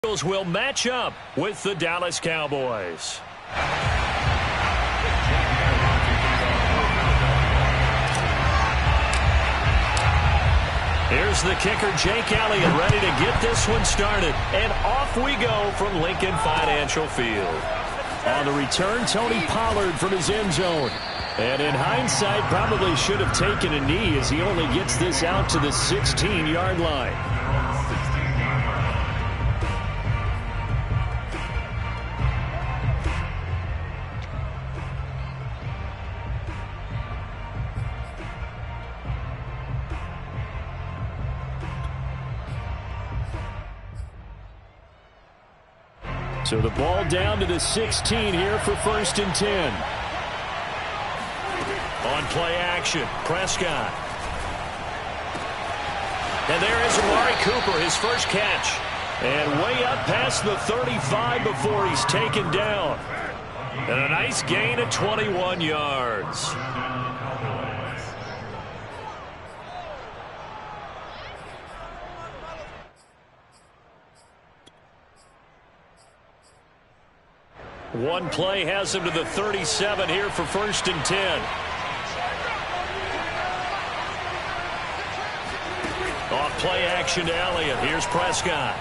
Will match up with the Dallas Cowboys. Here's the kicker, Jake Elliott, ready to get this one started. And off we go from Lincoln Financial Field. On the return, Tony Pollard from his end zone. And in hindsight, probably should have taken a knee as he only gets this out to the 16-yard line. So the ball down to the 16 here for 1st and 10. On play action, Prescott. And there is Amari Cooper, his first catch. And way up past the 35 before he's taken down. And a nice gain of 21 yards. One play has him to the 37 here for 1st and 10. Off play action to Elliott. Here's Prescott.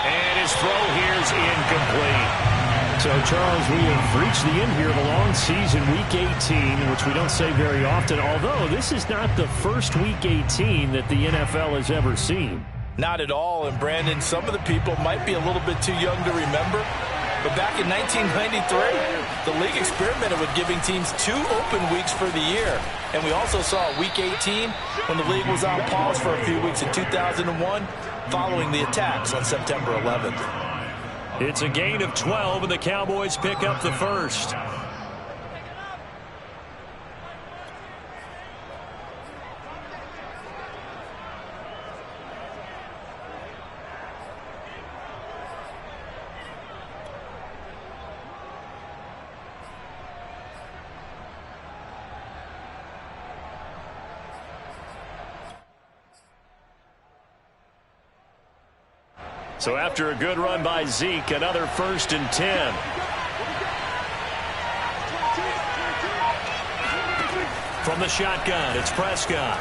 And his throw here is incomplete. So, Charles, we have reached the end here of a long season, Week 18, which we don't say very often, although this is not the first Week 18 that the NFL has ever seen. Not at all, and Brandon, some of the people might be a little bit too young to remember, but back in 1993, the league experimented with giving teams 2 open weeks for the year, and we also saw Week 18 when the league was on pause for a few weeks in 2001 following the attacks on September 11th. It's a gain of 12, and the Cowboys pick up the first. So after a good run by Zeke, another 1st and 10. From the shotgun, it's Prescott.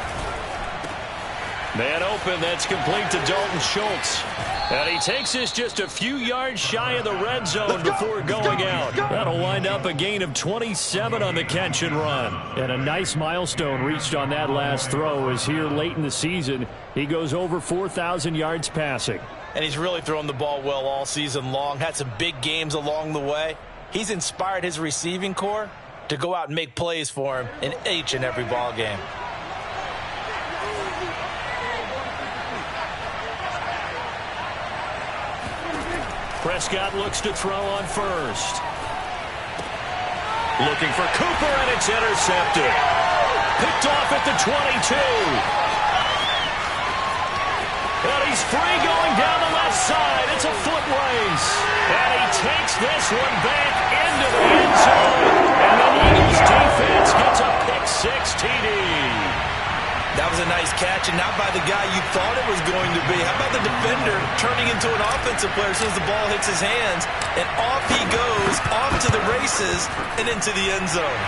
Man open, that's complete to Dalton Schultz. And he takes this just a few yards shy of the red zone before going out. That'll wind up a gain of 27 on the catch and run. And a nice milestone reached on that last throw as here late in the season, he goes over 4,000 yards passing. And he's really thrown the ball well all season long. Had some big games along the way. He's inspired his receiving corps to go out and make plays for him in each and every ball game. Prescott looks to throw on first. Looking for Cooper, and it's intercepted. Picked off at the 22. And he's free going down the left side. It's a foot race. And he takes this one back into the end zone. And the Eagles defense gets a pick-6 TD. That was a nice catch, and not by the guy you thought it was going to be. How about the defender turning into an offensive player as soon as the ball hits his hands? And off he goes, off to the races, and into the end zone.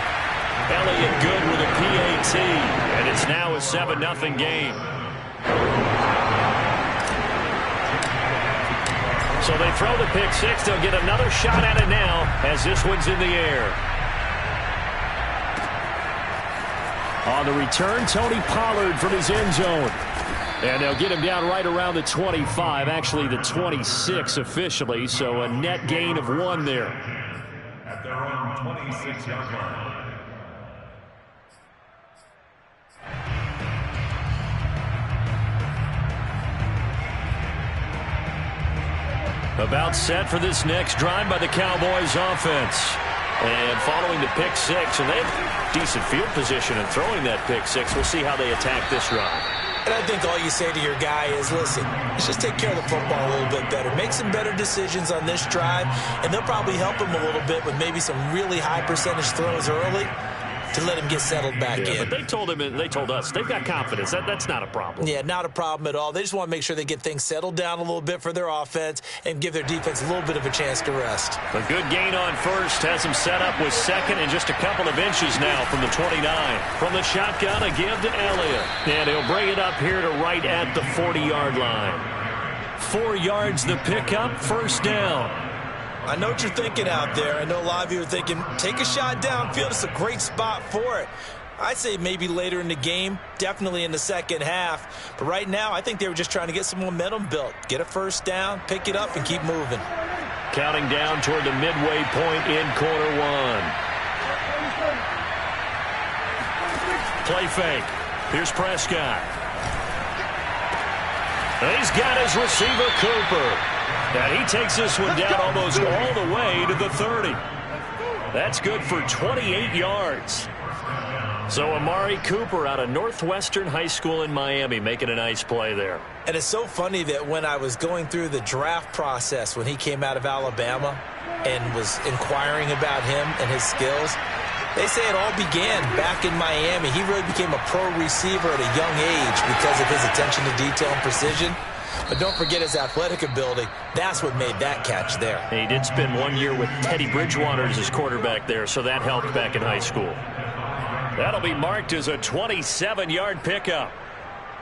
Elliott good with a PAT. And it's now a 7-0 game. So they throw the pick-6. They'll get another shot at it now as this one's in the air. On the return, Tony Pollard from his end zone. And they'll get him down right around the 25, actually the 26 officially, so a net gain of 1 there. At their own 26-yard line. About set for this next drive by the Cowboys offense. And following the pick-6, and they have decent field position in throwing that pick-6. We'll see how they attack this drive. And I think all you say to your guy is, listen, let's just take care of the football a little bit better. Make some better decisions on this drive, and they'll probably help him a little bit with maybe some really high percentage throws early to to let him get settled back in. But they told us they've got confidence. That's not a problem. Yeah, not a problem at all. They just want to make sure they get things settled down a little bit for their offense and give their defense a little bit of a chance to rest. A good gain on first has him set up with second and just a couple of inches now from the 29. From the shotgun, a give to Elliott. And he'll bring it up here to right at the 40-yard line. 4 yards the pickup, first down. I know what you're thinking out there. I know a lot of you are thinking, take a shot downfield. It's a great spot for it. I'd say maybe later in the game, definitely in the second half. But right now, I think they were just trying to get some momentum built. Get a first down, pick it up, and keep moving. Counting down toward the midway point in quarter one. Play fake. Here's Prescott. He's got his receiver, Cooper. And he takes this one down almost all the way to the 30. That's good for 28 yards. So Amari Cooper out of Northwestern High School in Miami making a nice play there. And it's so funny that when I was going through the draft process when he came out of Alabama and was inquiring about him and his skills, they say it all began back in Miami. He really became a pro receiver at a young age because of his attention to detail and precision. But don't forget his athletic ability. That's what made that catch there. He did spend 1 year with Teddy Bridgewater as his quarterback there, so that helped back in high school. That'll be marked as a 27-yard pickup.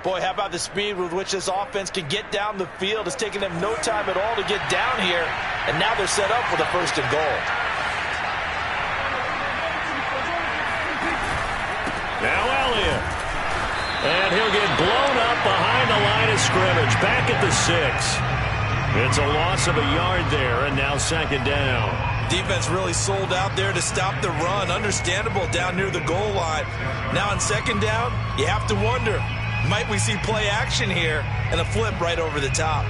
Boy, how about the speed with which this offense can get down the field? It's taken them no time at all to get down here, and now they're set up for the first and goal. Now Elliott. And he'll get blown up behind the line of scrimmage, back at the 6. It's a loss of a yard there, and now second down. Defense really sold out there to stop the run. Understandable down near the goal line. Now on second down, you have to wonder, might we see play action here and a flip right over the top?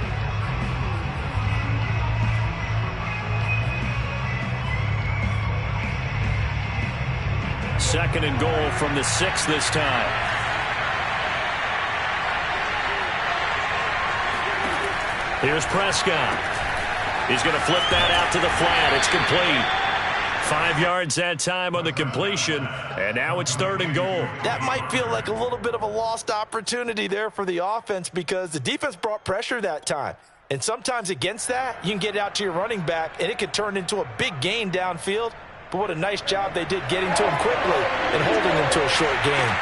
Second and goal from the 6 this time. Here's Prescott. He's going to flip that out to the flat. It's complete. 5 yards that time on the completion, and now it's third and goal. That might feel like a little bit of a lost opportunity there for the offense because the defense brought pressure that time. And sometimes against that, you can get out to your running back, and it could turn into a big gain downfield. But what a nice job they did getting to him quickly and holding him to a short gain.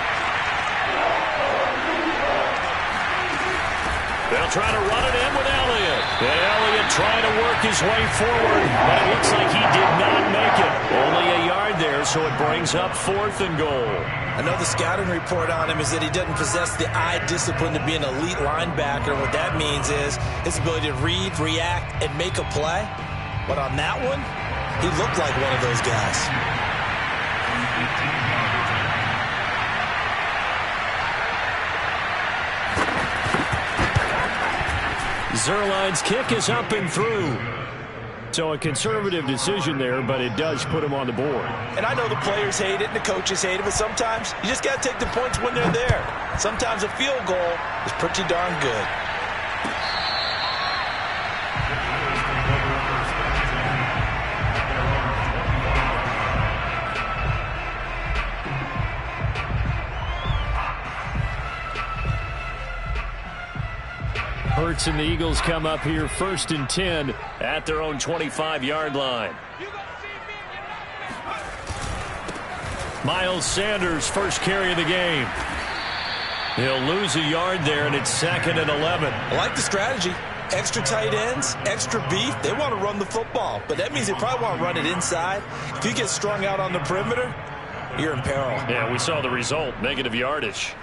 They'll try to run it in with Elliott. And Elliott trying to work his way forward, but it looks like he did not make it. Only a yard there, so it brings up fourth and goal. I know the scouting report on him is that he doesn't possess the eye discipline to be an elite linebacker. What that means is his ability to read, react, and make a play. But on that one, he looked like one of those guys. Zerline's kick is up and through. So a conservative decision there, but it does put him on the board. And I know the players hate it and the coaches hate it, but sometimes you just got to take the points when they're there. Sometimes a field goal is pretty darn good. Hurts and the Eagles come up here first and 10 at their own 25-yard line. Miles Sanders, first carry of the game. He'll lose a yard there, and it's second and 11. I like the strategy. Extra tight ends, extra beef. They want to run the football, but that means they probably want to run it inside. If you get strung out on the perimeter, you're in peril. Yeah, we saw the result, negative yardage.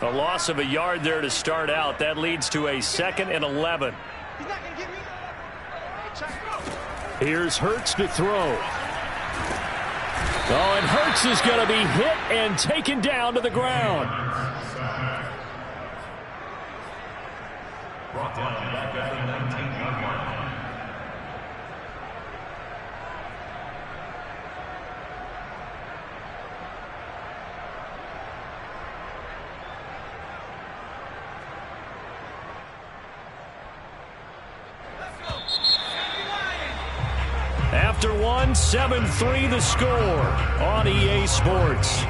A loss of a yard there to start out. That leads to a second and 11. Here's Hurts to throw. Oh, and Hurts is going to be hit and taken down to the ground. Brought down back at the 19-yard line. after one. 7-3 the score on EA Sports.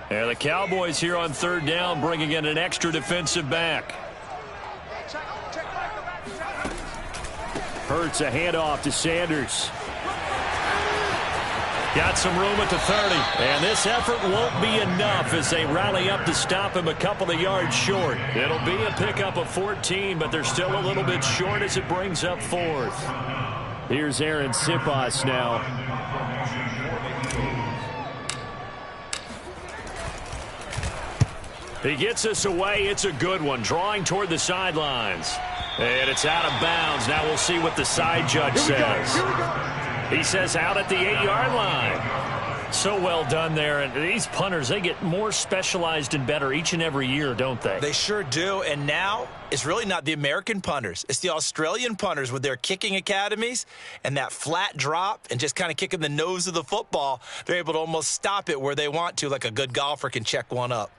And the Cowboys here on third down, bringing in an extra defensive back. Hurts a handoff to Sanders. Got some room at the 30. And this effort won't be enough as they rally up to stop him a couple of yards short. It'll be a pickup of 14, but they're still a little bit short as it brings up fourth. Here's Aaron Sipas now. He gets us away. It's a good one. Drawing toward the sidelines. And it's out of bounds. Now we'll see what the side judge says. He says out at the 8-yard line. So well done there. And these punters, they get more specialized and better each and every year, don't they? They sure do. And now it's really not the American punters. It's the Australian punters with their kicking academies and that flat drop and just kind of kicking the nose of the football. They're able to almost stop it where they want to, like a good golfer can check one up.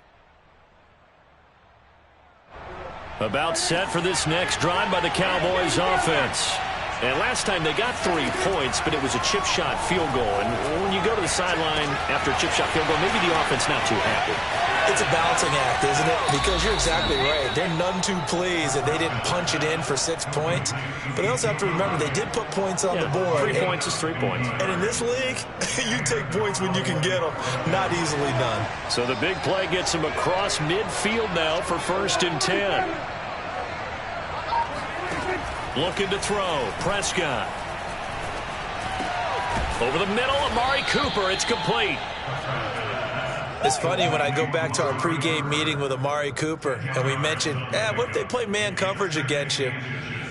About set for this next drive by the Cowboys offense. And last time they got 3 points, but it was a chip shot field goal. And when you go to the sideline after a chip shot field goal, maybe the offense not too happy. It's a balancing act, isn't it? Because you're exactly right. They're none too pleased that they didn't punch it in for 6 points. But they also have to remember they did put points on the board. 3 points is 3 points. And in this league, you take points when you can get them. Not easily done. So the big play gets him across midfield now for 1st and 10. Looking to throw. Prescott. Over the middle, Amari Cooper. It's complete. It's funny when I go back to our pregame meeting with Amari Cooper, and we mentioned, what if they play man coverage against you?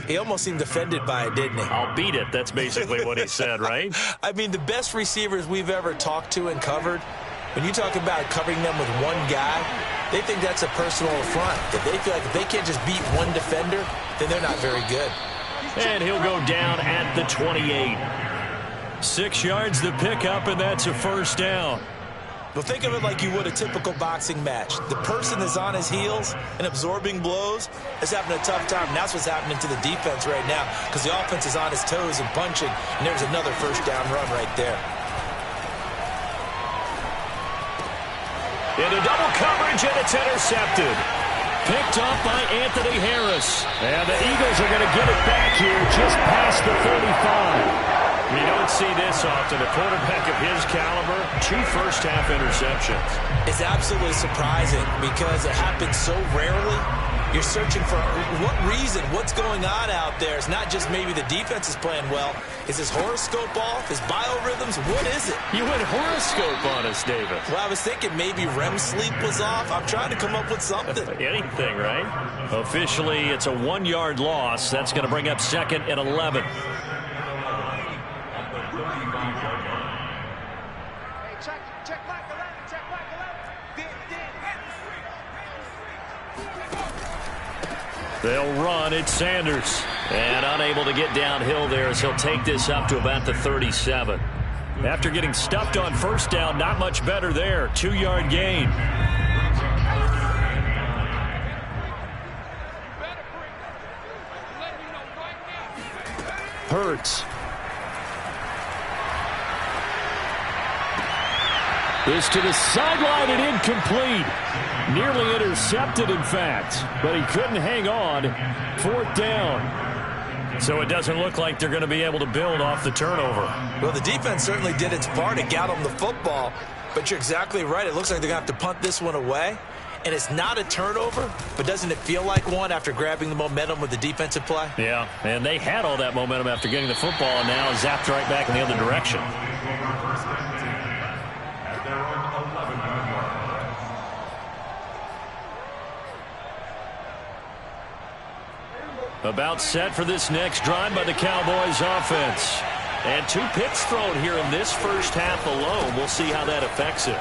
He almost seemed offended by it, didn't he? I'll beat it. That's basically what he said, right? I mean, the best receivers we've ever talked to and covered, when you talk about covering them with one guy, they think that's a personal affront. If they feel like if they can't just beat one defender, then they're not very good. And he'll go down at the 28. 6 yards the pickup, and that's a 1st down. Well, think of it like you would a typical boxing match. The person is on his heels and absorbing blows is having a tough time. And that's what's happening to the defense right now because the offense is on his toes and punching, and there's another 1st down run right there. Into double coverage, and it's intercepted. Picked up by Anthony Harris. And the Eagles are going to get it back here just past the 35. You don't see this often. A quarterback of his caliber, 2 first-half interceptions. It's absolutely surprising because it happens so rarely. You're searching for what reason, what's going on out there. It's not just maybe the defense is playing well. Is his horoscope off? His biorhythms? What is it? You went horoscope on us, David. Well, I was thinking maybe REM sleep was off. I'm trying to come up with something. Anything, right? Officially, it's a 1-yard loss. That's going to bring up 2nd and 11. They'll run. It's Sanders. And unable to get downhill there as he'll take this up to about the 37. After getting stuffed on 1st down, not much better there. 2-yard gain. Hurts. This to the sideline and incomplete. Nearly intercepted, in fact, but he couldn't hang on. 4th down. So it doesn't look like they're going to be able to build off the turnover. Well, the defense certainly did its part to get them the football, but you're exactly right. It looks like they're going to have to punt this one away, and it's not a turnover, but doesn't it feel like one after grabbing the momentum with the defensive play? Yeah, and they had all that momentum after getting the football, and now zapped right back in the other direction. About set for this next drive by the Cowboys offense. And 2 picks thrown here in this 1st half alone. We'll see how that affects it.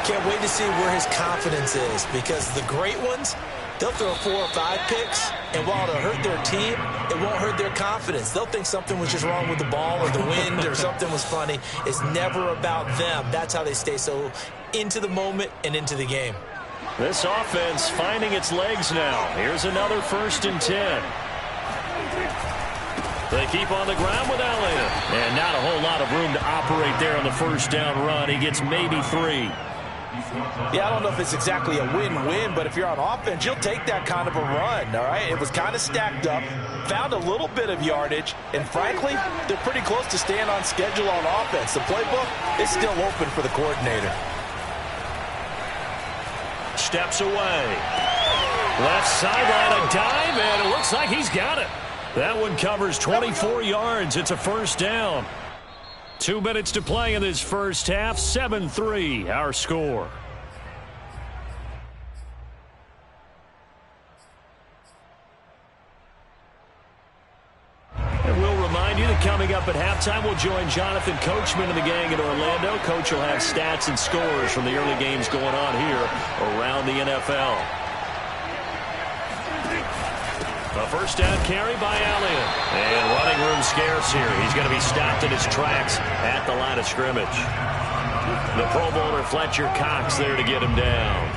Can't wait to see where his confidence is because the great ones, They'll throw 4 or 5 picks, and while it'll hurt their team, it won't hurt their confidence. They'll think something was just wrong with the ball or the wind or something was funny. It's never about them. That's how they stay so into the moment and into the game. This offense finding its legs now. Here's another 1st and 10. They keep on the ground with Elliott. And not a whole lot of room to operate there on the 1st down run. He gets maybe 3. Yeah, I don't know if it's exactly a win-win, but if you're on offense, you'll take that kind of a run, all right? It was kind of stacked up, found a little bit of yardage, and frankly, they're pretty close to staying on schedule on offense. The playbook is still open for the coordinator. Steps away. Left sideline, a dive, and it looks like he's got it. That one covers 24 yards. It's a 1st down. 2 minutes to play in this first half. 7-3, our score. And we'll remind you that coming up at halftime, we'll join Jonathan Coachman and the gang in Orlando. Coach will have stats and scores from the early games going on here around the NFL. A 1st down carry by Elliott. And running room scarce here. He's going to be stopped in his tracks at the line of scrimmage. The Pro Bowler Fletcher Cox there to get him down.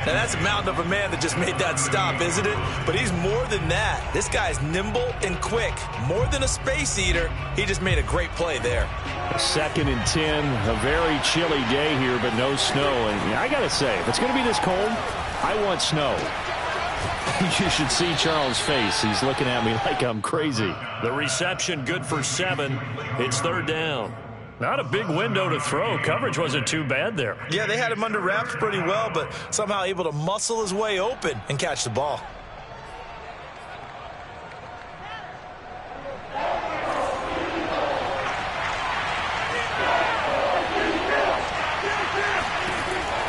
Now that's a mountain of a man that just made that stop, isn't it? But he's more than that. This guy's nimble and quick. More than a space eater. He just made a great play there. 2nd and 10. A very chilly day here, but no snow. And I got to say, if it's going to be this cold, I want snow. You should see Charles' face. He's looking at me like I'm crazy. The reception good for 7. It's 3rd down. Not a big window to throw. Coverage wasn't too bad there. Yeah, they had him under wraps pretty well, but somehow able to muscle his way open and catch the ball.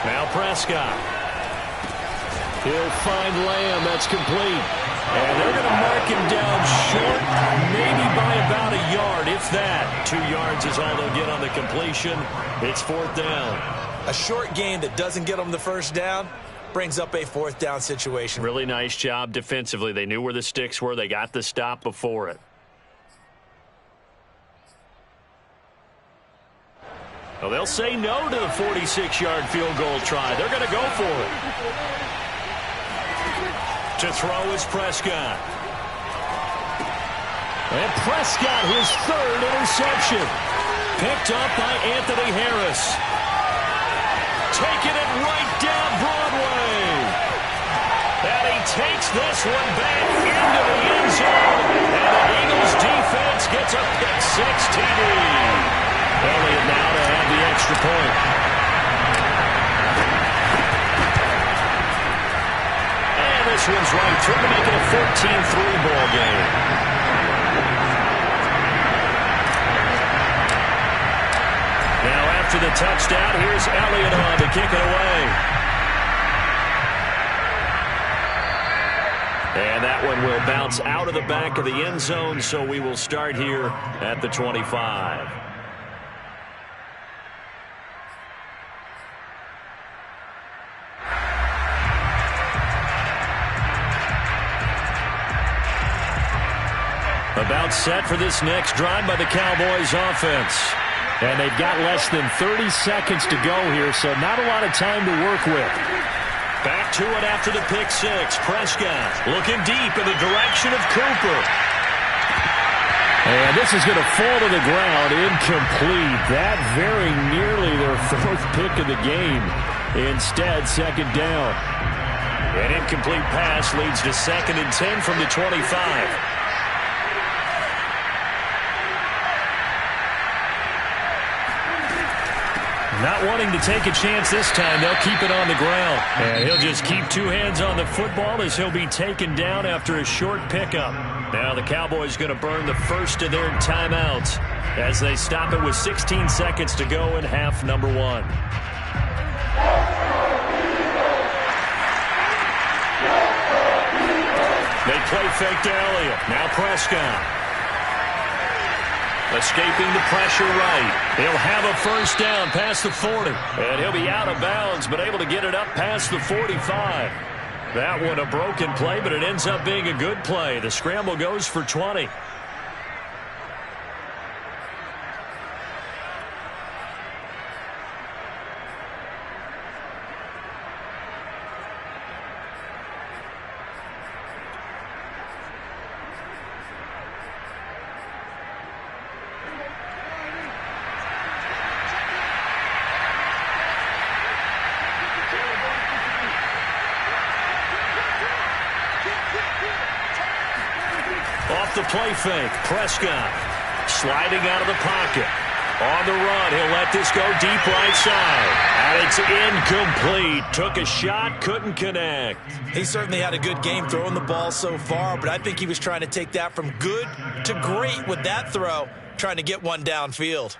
Now Prescott. He'll find Lamb. That's complete. And they're going to mark him down short, maybe by about a yard, if that. 2 yards is all they'll get on the completion. It's 4th down. A short game that doesn't get them the 1st down brings up a 4th down situation. Really nice job defensively. They knew where the sticks were. They got the stop before it. Well, they'll say no to the 46-yard field goal try. They're going to go for it. To throw is Prescott. And Prescott, his 3rd interception. Picked up by Anthony Harris. Taking it right down Broadway. And he takes this one back into the end zone. And the Eagles defense gets a pick-6 TD. Elliott now to have the extra point. This one's right through to make it a 14-3 ball game. Now after the touchdown, here's Elliott on to kick it away. And that one will bounce out of the back of the end zone, so we will start here at the 25. About set for this next drive by the Cowboys offense. And they've got less than 30 seconds to go here, so not a lot of time to work with. Back to it after the pick-6. Prescott looking deep in the direction of Cooper. And this is going to fall to the ground, incomplete. That very nearly their 4th pick of the game. Instead, 2nd down. An incomplete pass leads to 2nd and 10 from the 25. Not wanting to take a chance this time, they'll keep it on the ground. And he'll just keep 2 hands on the football as he'll be taken down after a short pickup. Now the Cowboys going to burn the first of their timeouts as they stop it with 16 seconds to go in half number 1. They play fake to Elliott. Now Prescott. Escaping the pressure right. He'll have a 1st down past the 40. And he'll be out of bounds, but able to get it up past the 45. That one a broken play, but it ends up being a good play. The scramble goes for 20. Off the play fake, Prescott sliding out of the pocket. On the run, he'll let this go deep right side. And it's incomplete. Took a shot, couldn't connect. He certainly had a good game throwing the ball so far, but I think he was trying to take that from good to great with that throw, trying to get one downfield.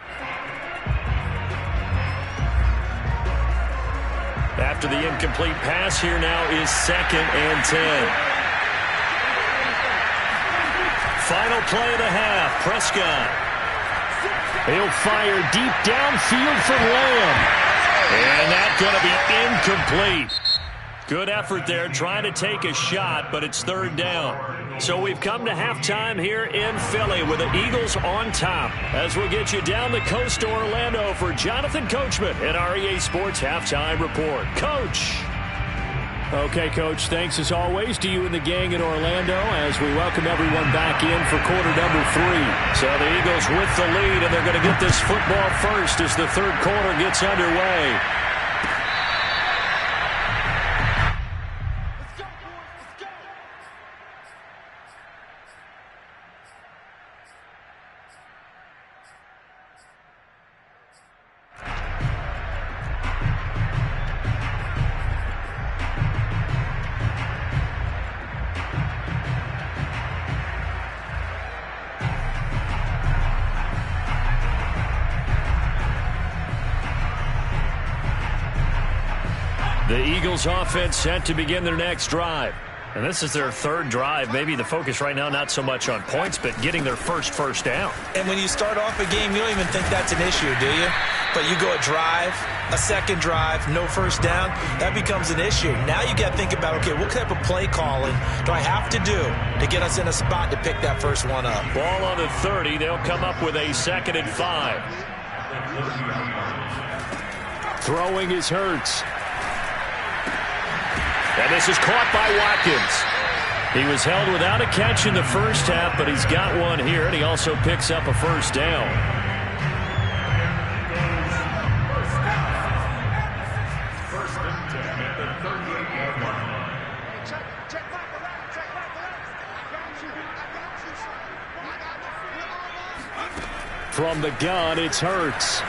After the incomplete pass, here now is 2nd and 10. Final play of the half, Prescott. He'll fire deep downfield for Lamb. And that's going to be incomplete. Good effort there, trying to take a shot, but it's 3rd down. So we've come to halftime here in Philly with the Eagles on top. As we'll get you down the coast to Orlando for Jonathan Coachman at our EA Sports Halftime Report. Coach. Okay, Coach, thanks as always to you and the gang in Orlando as we welcome everyone back in for quarter number 3. So the Eagles with the lead, and they're going to get this football first as the 3rd quarter gets underway. The Eagles offense set to begin their next drive. And this is their 3rd drive. Maybe the focus right now not so much on points, but getting their first down. And when you start off a game, you don't even think that's an issue, do you? But you go a drive, a 2nd drive, no first down, that becomes an issue. Now you got to think about, okay, what type of play calling do I have to do to get us in a spot to pick that first one up? Ball on the 30. They'll come up with a 2nd and 5. Throwing is Hurts. And this is caught by Watkins. He was held without a catch in the first half, but he's got one here, and he also picks up a first down. From the gun, it's Hurts.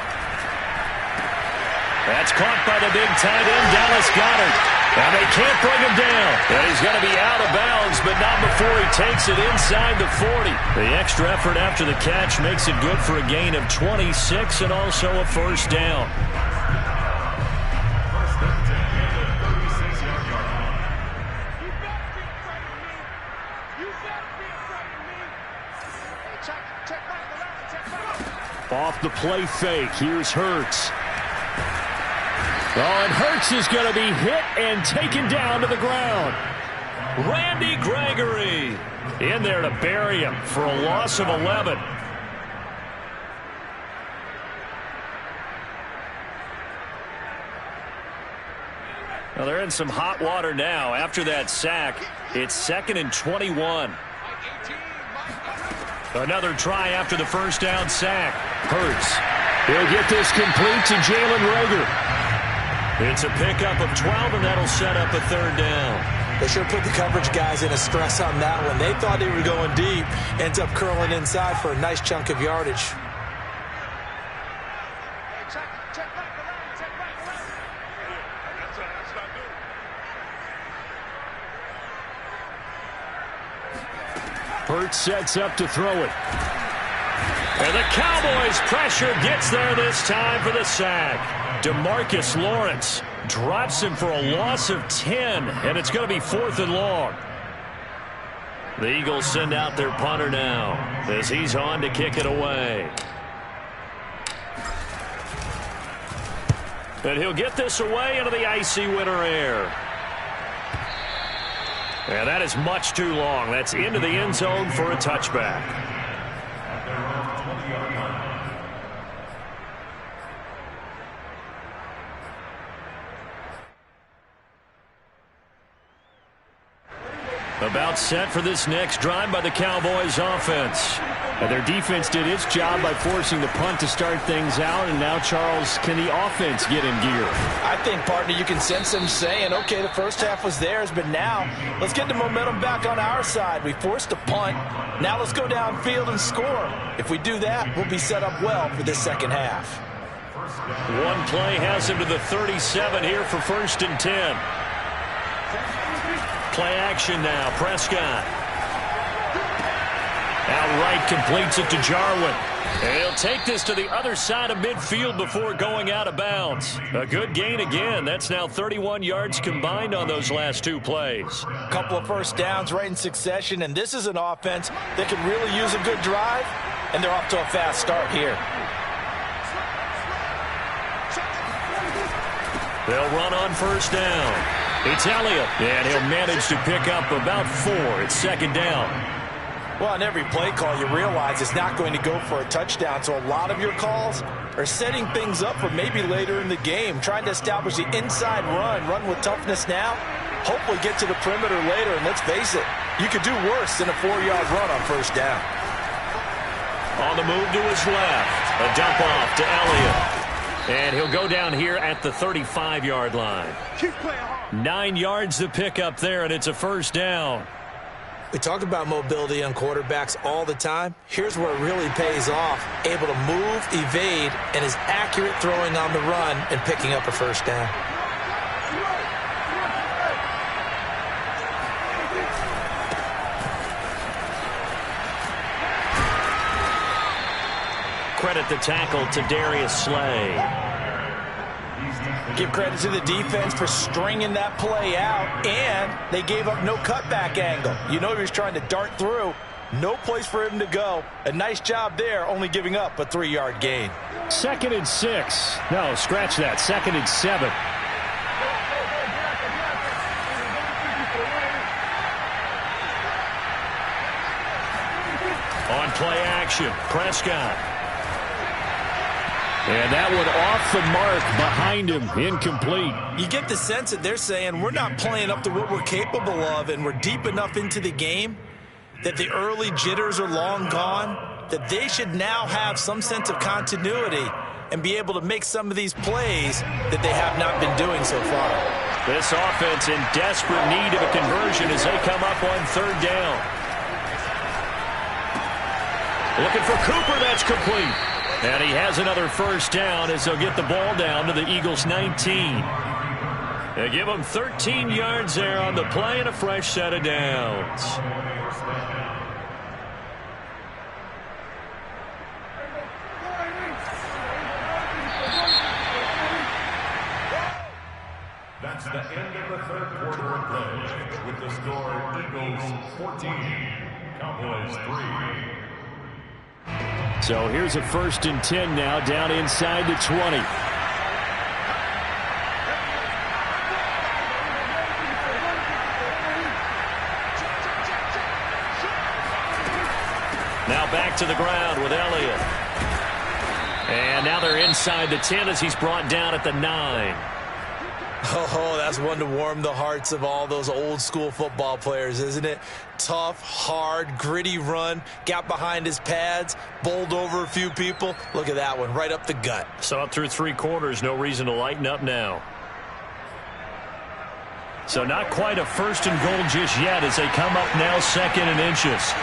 That's caught by the big tight end, Dallas Goedert. And they can't bring him down. And he's going to be out of bounds, but not before he takes it inside the 40. The extra effort after the catch makes it good for a gain of 26 and also a first down. Off the play fake, here's Hurts. Oh, and Hurts is going to be hit and taken down to the ground. Randy Gregory in there to bury him for a loss of 11. Well, they're in some hot water now. After that sack, it's 2nd and 21. Another try after the first down sack. Hurts. He'll get this complete to Jalen Reagor. It's a pickup of 12, and that'll set up a 3rd down. They sure put the coverage guys in a stress on that one. They thought they were going deep. Ends up curling inside for a nice chunk of yardage. Hurts sets up to throw it. And the Cowboys pressure gets there this time for the sack. DeMarcus Lawrence drops him for a loss of 10, and it's going to be 4th and long. The Eagles send out their punter now as he's on to kick it away. And he'll get this away into the icy winter air. And that is much too long. That's into the end zone for a touchback. About set for this next drive by the Cowboys offense. Their defense did its job by forcing the punt to start things out, and now, Charles, can the offense get in gear? I think, partner, you can sense them saying, okay, the first half was theirs, but now let's get the momentum back on our side. We forced a punt. Now let's go downfield and score. If we do that, we'll be set up well for this second half. One play has him to the 37 here for 1st and 10. Play action now. Prescott. Outright completes it to Jarwin. And he'll take this to the other side of midfield before going out of bounds. A good gain again. That's now 31 yards combined on those last 2 plays. A couple of first downs right in succession, and this is an offense that can really use a good drive, and they're off to a fast start here. They'll run on 1st down. It's Elliott, and he'll manage to pick up about 4. It's 2nd down. Well, on every play call, you realize it's not going to go for a touchdown, so a lot of your calls are setting things up for maybe later in the game, trying to establish the inside run with toughness now, hopefully get to the perimeter later, and let's face it, you could do worse than a 4-yard run on 1st down. On the move to his left, a dump off to Elliott. And he'll go down here at the 35-yard line. 9 yards to pick up there, and it's a 1st down. We talk about mobility on quarterbacks all the time. Here's where it really pays off. Able to move, evade, and is accurate throwing on the run and picking up a 1st down. Credit the tackle to Darius Slay. Give credit to the defense for stringing that play out, and they gave up no cutback angle. You know he was trying to dart through. No place for him to go. A nice job there, only giving up a 3-yard gain. 2nd and 6. No, scratch that. 2nd and 7. On play action, Prescott. And that one off the mark behind him, incomplete. You get the sense that they're saying we're not playing up to what we're capable of, and we're deep enough into the game that the early jitters are long gone, that they should now have some sense of continuity and be able to make some of these plays that they have not been doing so far. This offense in desperate need of a conversion as they come up on 3rd down. Looking for Cooper, that's complete. And he has another 1st down as they'll get the ball down to the Eagles' 19. They give them 13 yards there on the play and a fresh set of downs. That's the end of the 3rd quarter of play with the score Eagles 14, Cowboys 3. So here's a 1st and 10 now, down inside the 20. Now back to the ground with Elliott. And now they're inside the 10 as he's brought down at the 9. Oh, that's one to warm the hearts of all those old school football players, isn't it? Tough, hard, gritty run, got behind his pads, bowled over a few people. Look at that one, right up the gut. So up through 3 quarters, no reason to lighten up now. So not quite a 1st and goal just yet as they come up now 2nd and inches.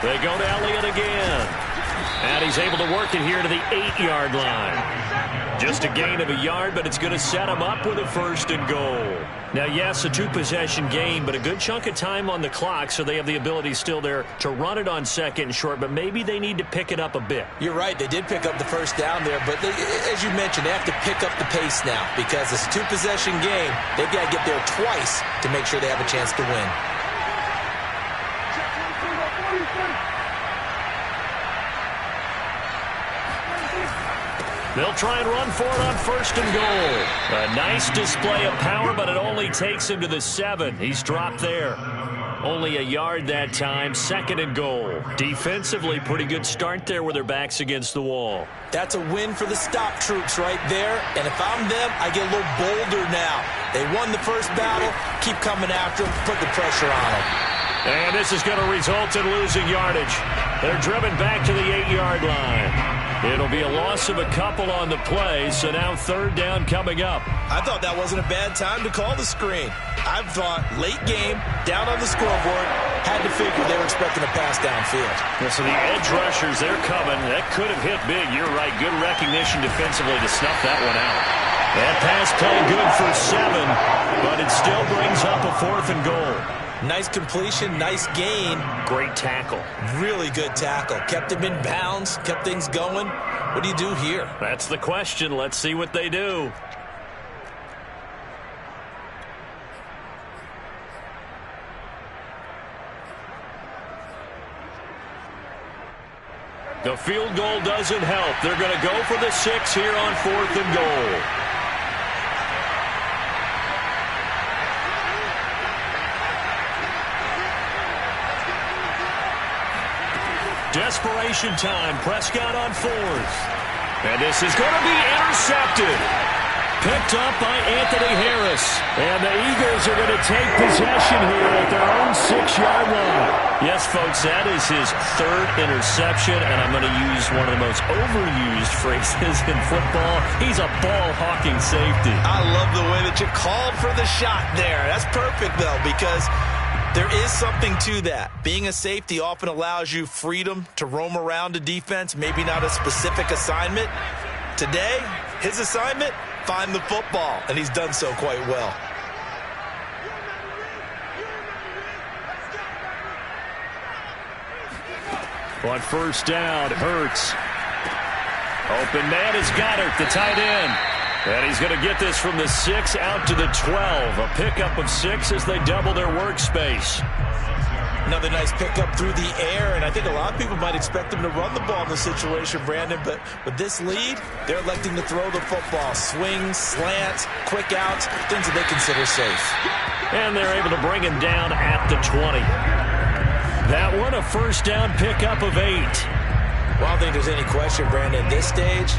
They go to Elliott again. And he's able to work it here to the 8-yard line. Just a gain of a yard, but it's going to set him up with a 1st and goal. Now, yes, a 2-possession game, but a good chunk of time on the clock, so they have the ability still there to run it on 2nd and short, but maybe they need to pick it up a bit. You're right. They did pick up the 1st down there, but as you mentioned, they have to pick up the pace now because it's a 2-possession game. They've got to get there twice to make sure they have a chance to win. They'll try and run for it on 1st and goal. A nice display of power, but it only takes him to the 7. He's dropped there. Only a yard that time, 2nd and goal. Defensively, pretty good start there with their backs against the wall. That's a win for the stop troops right there. And if I'm them, I get a little bolder now. They won the first battle. Keep coming after them. Put the pressure on them. And this is going to result in losing yardage. They're driven back to the 8-yard line. It'll be a loss of a couple on the play, so now 3rd down coming up. I thought that wasn't a bad time to call the screen. I thought late game, down on the scoreboard, had to figure they were expecting a pass downfield. Yeah, so the edge rushers, they're coming. That could have hit big. You're right. Good recognition defensively to snuff that one out. That pass play good for 7, but it still brings up a 4th and goal. Nice completion, nice gain. Great tackle. Really good tackle. Kept him in bounds, kept things going. What do you do here? That's the question. Let's see what they do. The field goal doesn't help. They're going to go for the 6 here on 4th and goal. Desperation time. Prescott on 4th. And this is going to be intercepted. Picked up by Anthony Harris. And the Eagles are going to take possession here at their own 6-yard line. Yes, folks, that is his 3rd interception, and I'm going to use one of the most overused phrases in football. He's a ball-hawking safety. I love the way that you called for the shot there. That's perfect, though, because there is something to that. Being a safety often allows you freedom to roam around a defense, maybe not a specific assignment. Today, his assignment, find the football, and he's done so quite well. On 1st down, Hurts. Open man is Goddard, the tight end. And he's going to get this from the 6 out to the 12. A pickup of 6 as they double their workspace. Another nice pickup through the air, and I think a lot of people might expect him to run the ball in this situation, Brandon, but with this lead, they're electing to throw the football. Swings, slants, quick outs, things that they consider safe. And they're able to bring him down at the 20. That one, a 1st down pickup of 8. Well, I don't think there's any question, Brandon, at this stage,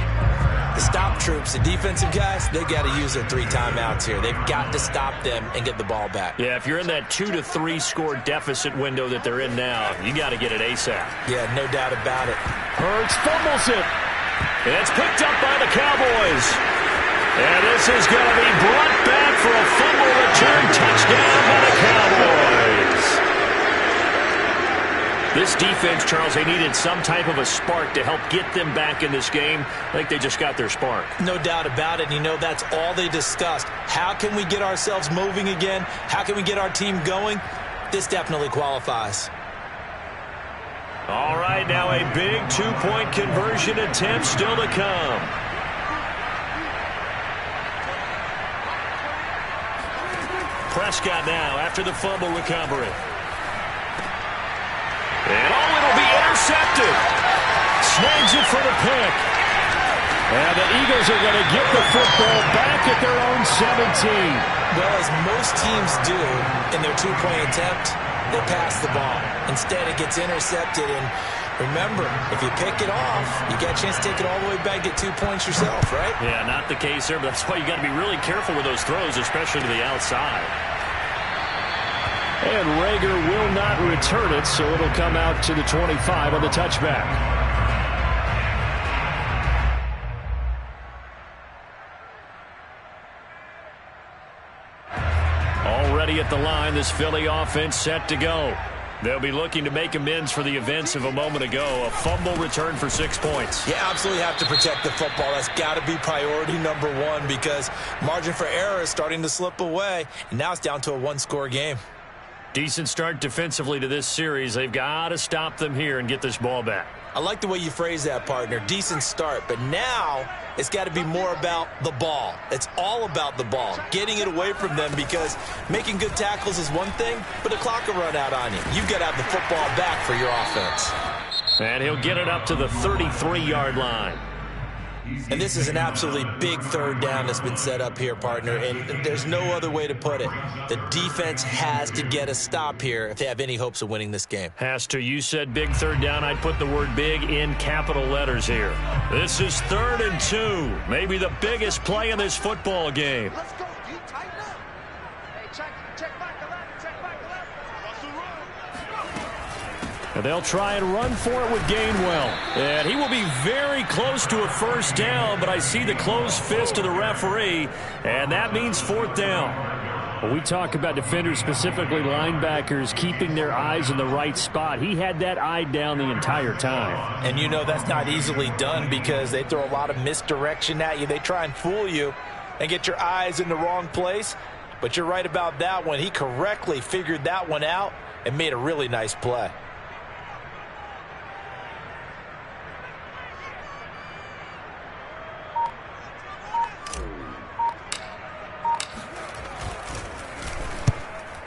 the stop troops, the defensive guys, they got to use their 3 timeouts here. They've got to stop them and get the ball back. Yeah, if you're in that 2 to 3 score deficit window that they're in now, you got to get it ASAP. Yeah, no doubt about it. Hurts fumbles it. It's picked up by the Cowboys. And this is going to be brought back for a fumble return touchdown by the Cowboys. This defense, Charles, they needed some type of a spark to help get them back in this game. I think they just got their spark. No doubt about it. You know, that's all they discussed. How can we get ourselves moving again? How can we get our team going? This definitely qualifies. All right, now a big 2-point conversion attempt still to come. Prescott now after the fumble recovery. And it'll be intercepted. Snags it for the pick. And the Eagles are going to get the football back at their own 17. Well, as most teams do in their 2-point attempt, they pass the ball. Instead, it gets intercepted. And remember, if you pick it off, you get a chance to take it all the way back, get 2 points yourself, right? Yeah, not the case there, but that's why you got to be really careful with those throws, especially to the outside. And Rager will not return it, so it'll come out to the 25 on the touchback. Already at the line, this Philly offense set to go. They'll be looking to make amends for the events of a moment ago. A fumble return for 6 points. You absolutely have to protect the football. That's got to be priority number 1 because margin for error is starting to slip away, and now it's down to a 1-score game. Decent start defensively to this series. They've got to stop them here and get this ball back. I like the way you phrase that, partner. Decent start, but now it's got to be more about the ball. It's all about the ball, getting it away from them because making good tackles is one thing, but the clock will run out on you. You've got to have the football back for your offense. And he'll get it up to the 33-yard line. And this is an absolutely big third down that's been set up here, partner, and there's no other way to put it. The defense has to get a stop here if they have any hopes of winning this game. Has to. You said big third down. I'd put the word big in capital letters here. This is 3rd and 2. Maybe the biggest play in this football game. Let's go. You tighten up. Hey, check back the left. Check back the left. And they'll try and run for it with Gainwell. And he will be very close to a first down, but I see the closed fist of the referee, and that means 4th down. When we talk about defenders, specifically linebackers, keeping their eyes in the right spot, he had that eye down the entire time. And you know that's not easily done because they throw a lot of misdirection at you. They try and fool you and get your eyes in the wrong place. But you're right about that one. He correctly figured that one out and made a really nice play.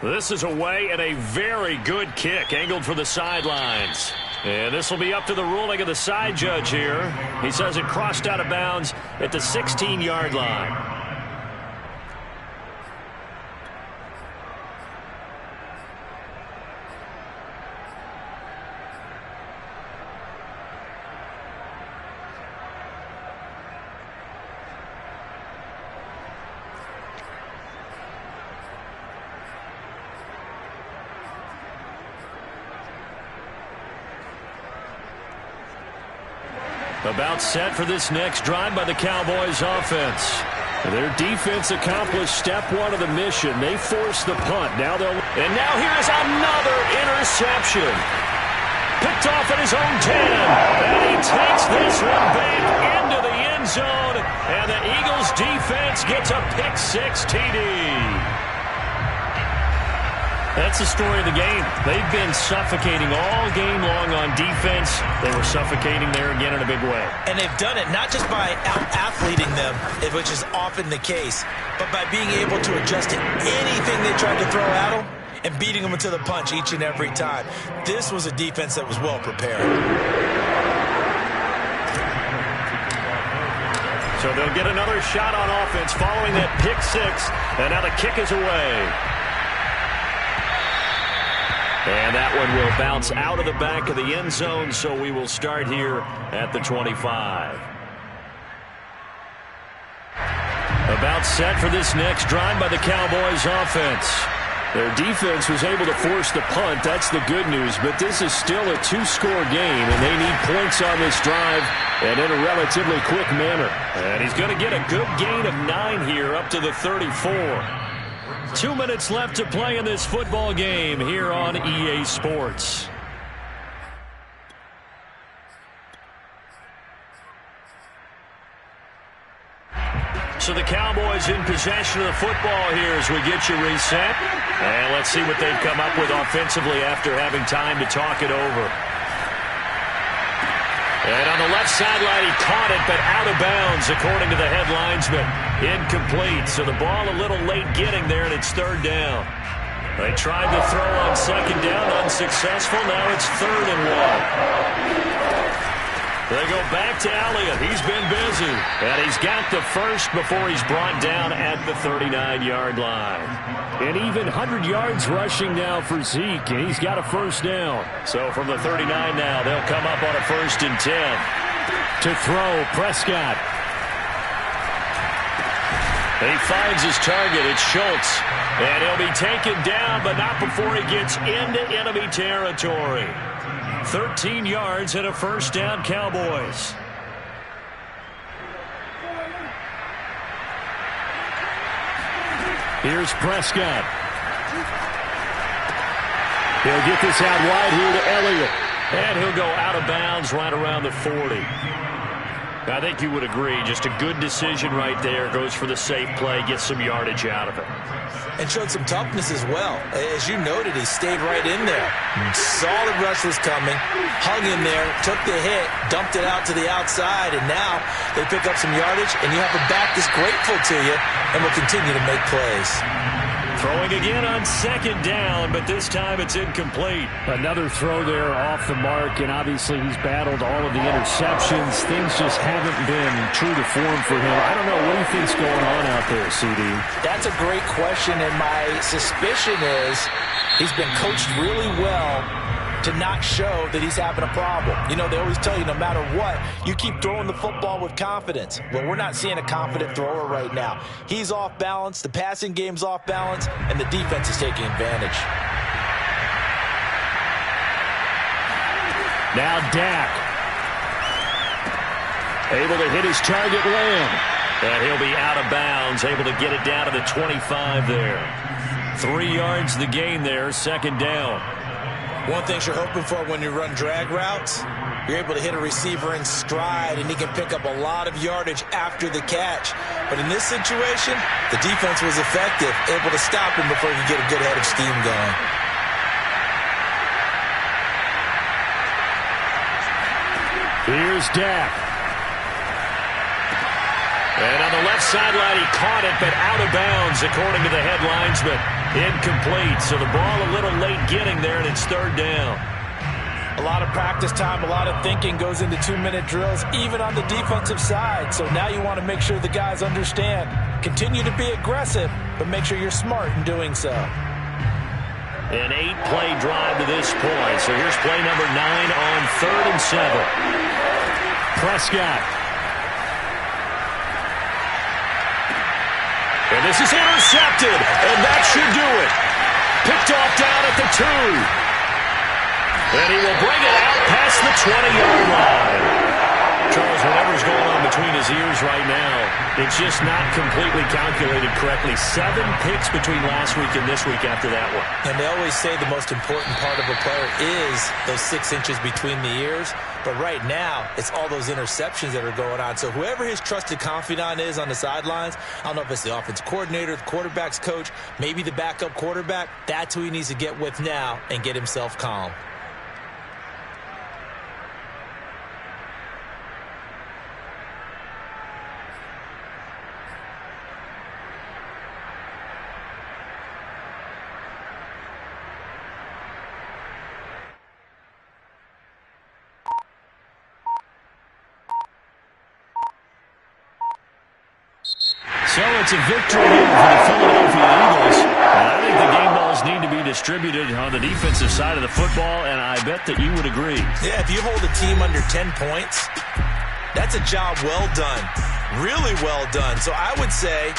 This is away and a very good kick angled for the sidelines. And this will be up to the ruling of the side judge here. He says it crossed out of bounds at the 16-yard line. About set for this next drive by the Cowboys offense. Their defense accomplished step 1 of the mission. They forced the punt. And now here's another interception. Picked off at his own 10. And he takes this one back into the end zone. And the Eagles defense gets a pick-6 TD. That's the story of the game. They've been suffocating all game long on defense. They were suffocating there again in a big way. And they've done it not just by out-athleting them, which is often the case, but by being able to adjust to anything they tried to throw at them and beating them to the punch each and every time. This was a defense that was well prepared. So they'll get another shot on offense following that pick-6, and now the kick is away. And that one will bounce out of the back of the end zone, so we will start here at the 25. About set for this next drive by the Cowboys offense. Their defense was able to force the punt. That's the good news, but this is still a 2-score game, and they need points on this drive and in a relatively quick manner. And he's going to get a good gain of 9 here up to the 34. 2 minutes left to play in this football game here on EA Sports. So the Cowboys in possession of the football here as we get you reset. And let's see what they've come up with offensively after having time to talk it over. And on the left sideline, he caught it, but out of bounds, according to the head linesman. Incomplete, so the ball a little late getting there, and it's 3rd down. They tried to throw on 2nd down, unsuccessful. Now it's 3rd and 1. They go back to Elliott. He's been busy, and he's got the first before he's brought down at the 39-yard line. And even 100 yards rushing now for Zeke, and he's got a first down. So from the 39 now, they'll come up on a 1st and 10. To throw, Prescott. He finds his target. It's Schultz. And he'll be taken down, but not before he gets into enemy territory. 13 yards and a first down, Cowboys. Here's Prescott. He'll get this out wide here to Elliott. And he'll go out of bounds right around the 40. I think you would agree. Just a good decision right there. Goes for the safe play, gets some yardage out of it. And showed some toughness as well. As you noted, he stayed right in there. Saw the rush was coming, hung in there, took the hit, dumped it out to the outside, and now they pick up some yardage, and you have a back that's grateful to you and will continue to make plays. Throwing again on second down, but this time it's incomplete. Another throw there off the mark, and obviously he's battled all of the interceptions. Things just haven't been true to form for him. I don't know. What do you think's going on out there, CD? That's a great question, and my suspicion is he's been coached really well to not show that he's having a problem. You know, they always tell you no matter what, you keep throwing the football with confidence. Well, we're not seeing a confident thrower right now. He's off balance, the passing game's off balance, and the defense is taking advantage. Now Dak. Able to hit his target Lamb. And he'll be out of bounds, able to get it down to the 25 there. 3 yards the gain there, second down. One thing you're hoping for when you run drag routes, you're able to hit a receiver in stride, and he can pick up a lot of yardage after the catch. But in this situation, the defense was effective, able to stop him before he could get a good head of steam going. Here's Dak. And on the left sideline, he caught it, but out of bounds, according to the head linesman. Incomplete, so the ball a little late getting there, and it's third down. A lot of practice time, a lot of thinking goes into 2-minute drills, even on the defensive side. So now you want to make sure the guys understand. Continue to be aggressive, but make sure you're smart in doing so. An 8-play drive to this point. So here's play number 9 on 3rd and 7. Prescott. And this is intercepted, and that should do it. Picked off down at the 2. And he will bring it out past the 20-yard line. Charles, whatever's going on between his ears right now, it's just not completely calculated correctly. 7 picks between last week and this week after that one. And they always say the most important part of a player is those 6 inches between the ears. But right now, it's all those interceptions that are going on. So whoever his trusted confidant is on the sidelines, I don't know if it's the offense coordinator, the quarterback's coach, maybe the backup quarterback, that's who he needs to get with now and get himself calm. So it's a victory here for the Philadelphia Eagles. And I think the game balls need to be distributed on the defensive side of the football, and I bet that you would agree. Yeah, if you hold a team under 10 points, that's a job well done. Really well done. So I would say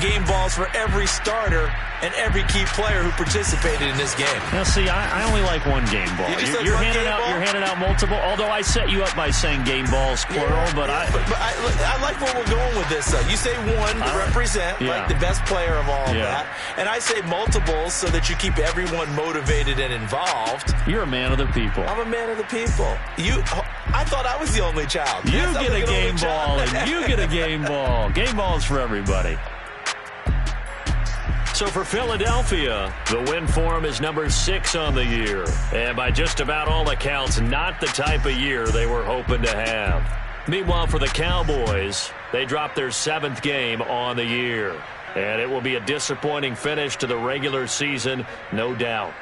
game balls for every starter and every key player who participated in this game. Now, see, I only like one game ball. You're handing out multiple, although I set you up by saying game balls, plural, but I like where we're going with this, though. You say one to represent, like the best player of all of that, and I say multiples so that you keep everyone motivated and involved. You're a man of the people. I'm a man of the people. I thought I was the only child. You get a game ball, and you get a game ball. Game balls for everybody. So for Philadelphia, the win for them is number 6 on the year. And by just about all accounts, not the type of year they were hoping to have. Meanwhile, for the Cowboys, they dropped their 7th game on the year. And it will be a disappointing finish to the regular season, no doubt.